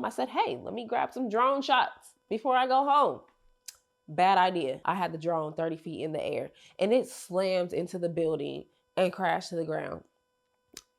I said, hey, let me grab some drone shots before I go home. Bad idea. I had the drone 30 feet in the air and it slammed into the building and crashed to the ground.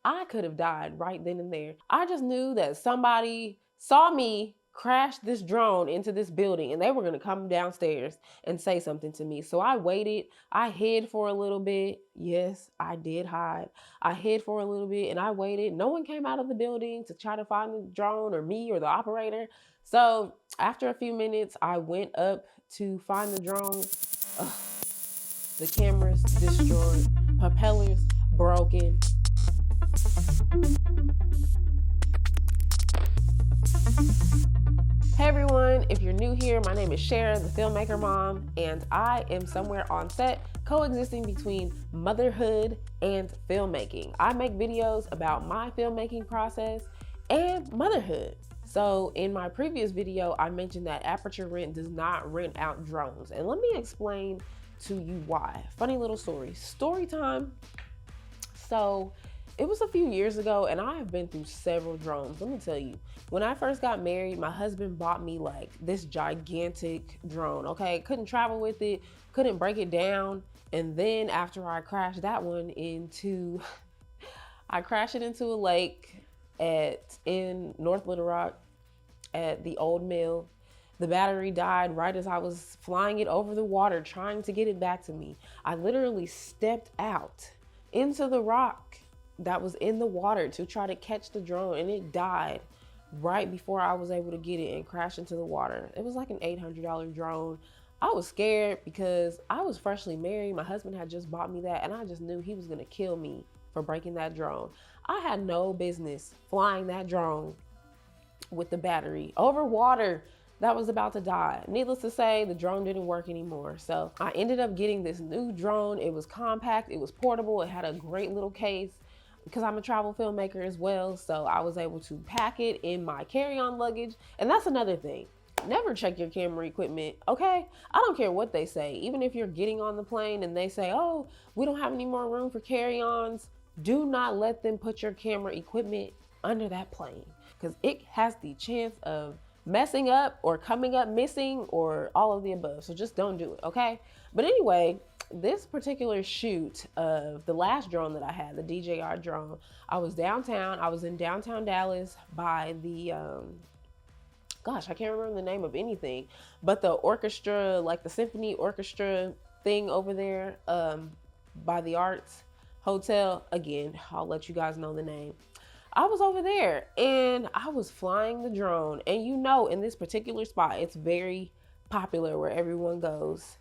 I could have died right then and there. I just knew that somebody saw me crash this drone into this building and they were going to come downstairs and say something to me. So I waited. I hid for a little bit. Yes, I did hide. I hid for a little bit and I waited. No one came out of the building to try to find the drone or me or the operator. So after a few minutes, I went up to find the drone. Ugh. The cameras destroyed, propellers broken. Hey everyone, if you're new here, my name is Cher, the filmmaker mom, and I am somewhere on set coexisting between motherhood and filmmaking. I make videos about my filmmaking process and motherhood. So in my previous video, I mentioned that Aperture Rent does not rent out drones. And let me explain to you why. Funny little story. Story time. So it was a few years ago and I have been through several drones. Let me tell you, when I first got married, my husband bought me like this gigantic drone, okay? Couldn't travel with it, couldn't break it down. And then after I crashed that one into, I crashed it into a lake in North Little Rock at the old mill. The battery died right as I was flying it over the water, trying to get it back to me. I literally stepped out into the rock that was in the water to try to catch the drone and it died right before I was able to get it and crash into the water. It was like an $800 drone. I was scared because I was freshly married. My husband had just bought me that and I just knew he was gonna kill me for breaking that drone. I had no business flying that drone with the battery over water that was about to die. Needless to say, the drone didn't work anymore. So I ended up getting this new drone. It was compact, it was portable, it had a great little case because I'm a travel filmmaker as well. So I was able to pack it in my carry-on luggage. And that's another thing. Never check your camera equipment, okay? I don't care what they say. Even if you're getting on the plane and they say, oh, we don't have any more room for carry-ons, do not let them put your camera equipment under that plane because it has the chance of messing up or coming up missing or all of the above. So just don't do it, okay? But anyway, this particular shoot of the last drone that I had, the DJI drone, I was downtown. I was in downtown Dallas by the, gosh, I can't remember the name of anything, but the orchestra, like the symphony orchestra thing over there by the Arts Hotel. Again, I'll let you guys know the name. I was over there and I was flying the drone. And you know, in this particular spot, it's very popular where everyone goes.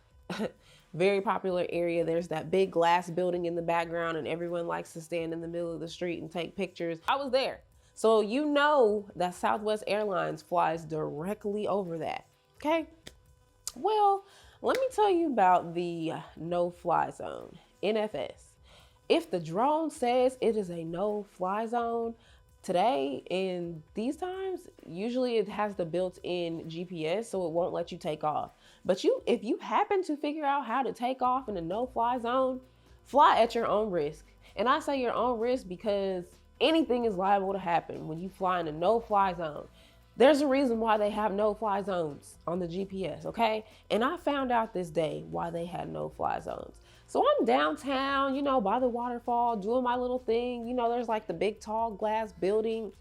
Very popular area. There's that big glass building in the background and everyone likes to stand in the middle of the street and take pictures. I was there. So you know that Southwest Airlines flies directly over that, okay? Well, let me tell you about the no-fly zone, NFS. If the drone says it is a no-fly zone, today in these times, usually it has the built-in GPS, so it won't let you take off. But if you happen to figure out how to take off in a no-fly zone, fly at your own risk. And I say your own risk because anything is liable to happen when you fly in a no-fly zone. There's a reason why they have no-fly zones on the GPS, okay? And I found out this day why they had no-fly zones. So I'm downtown, you know, by the waterfall, doing my little thing. You know, there's like the big tall glass building.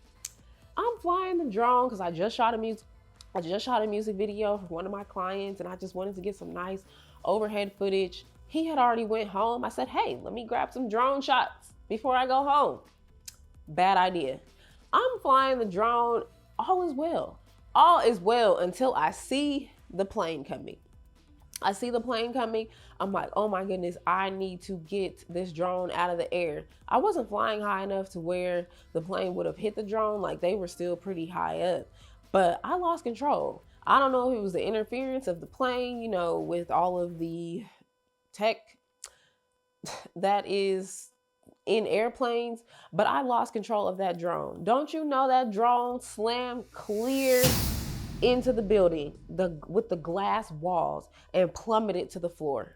I'm flying the drone because I just shot a music video for one of my clients and I just wanted to get some nice overhead footage. He had already went home. I said, hey, let me grab some drone shots before I go home. Bad idea. I'm flying the drone. All is well. All is well until I see the plane coming. I see the plane coming. I'm like, oh my goodness, I need to get this drone out of the air. I wasn't flying high enough to where the plane would have hit the drone. Like they were still pretty high up, but I lost control. I don't know if it was the interference of the plane, you know, with all of the tech that is in airplanes, but I lost control of that drone. Don't you know that drone slammed clear into the building with the glass walls and plummeted to the floor.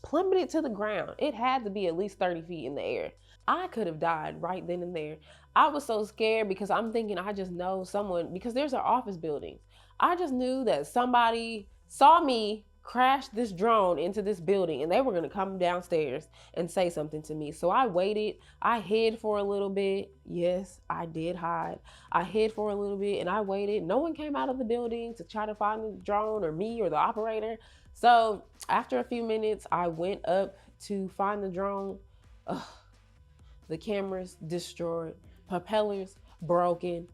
plummeted to the ground. It had to be at least 30 feet in the air. I could have died right then and there. I was so scared because I'm thinking I just know someone, because there's our office buildings. I just knew that somebody saw me crash this drone into this building and they were going to come downstairs and say something to me. So I waited. I hid for a little bit. Yes, I did hide. I hid for a little bit and I waited. No one came out of the building to try to find the drone or me or the operator. So after a few minutes, I went up to find the drone. Ugh. The cameras destroyed, propellers broken.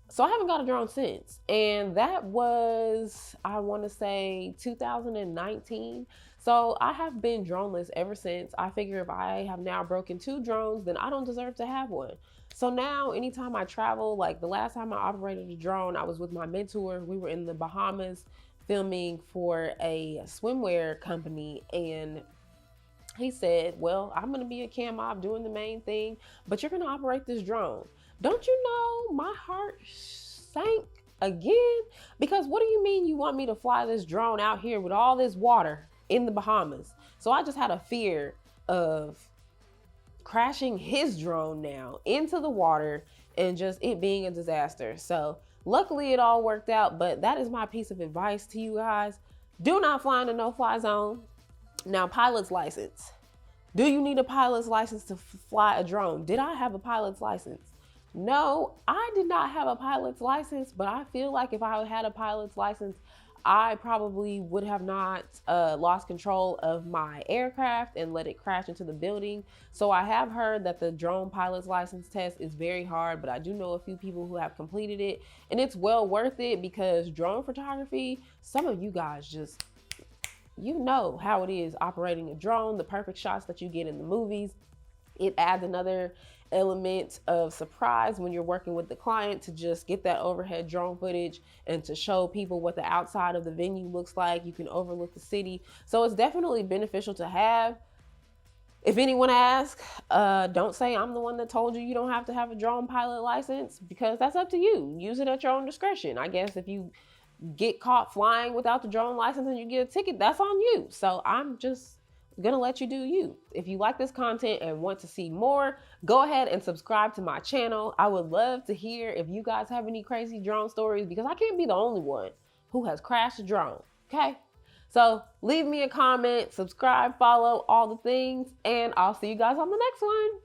So I haven't got a drone since. And that was, I want to say 2019. So I have been droneless ever since. I figure if I have now broken 2 drones, then I don't deserve to have one. So now anytime I travel, like the last time I operated a drone, I was with my mentor. We were in the Bahamas filming for a swimwear company, and he said, well, I'm going to be a cam op doing the main thing, but you're going to operate this drone. Don't you know my heart sank again? Because what do you mean you want me to fly this drone out here with all this water in the Bahamas? So I just had a fear of crashing his drone now into the water and just it being a disaster. So luckily it all worked out, but that is my piece of advice to you guys. Do not fly in a no-fly zone. Now, pilot's license. Do you need a pilot's license to fly a drone? Did I have a pilot's license? No, I did not have a pilot's license, but I feel like if I had a pilot's license, I probably would have not lost control of my aircraft and let it crash into the building. So I have heard that the drone pilot's license test is very hard, but I do know a few people who have completed it, and it's well worth it because drone photography, some of you guys just, you know how it is operating a drone, the perfect shots that you get in the movies. It adds another element of surprise when you're working with the client to just get that overhead drone footage and to show people what the outside of the venue looks like. You can overlook the city. So it's definitely beneficial to have. If anyone asks, don't say I'm the one that told you you don't have to have a drone pilot license, because that's up to you. Use it at your own discretion. I guess if you get caught flying without the drone license and you get a ticket, that's on you. So I'm just gonna let you do you. If you like this content and want to see more, go ahead and subscribe to my channel. I would love to hear if you guys have any crazy drone stories, because I can't be the only one who has crashed a drone, okay? So leave me a comment, subscribe, follow, all the things, and I'll see you guys on the next one.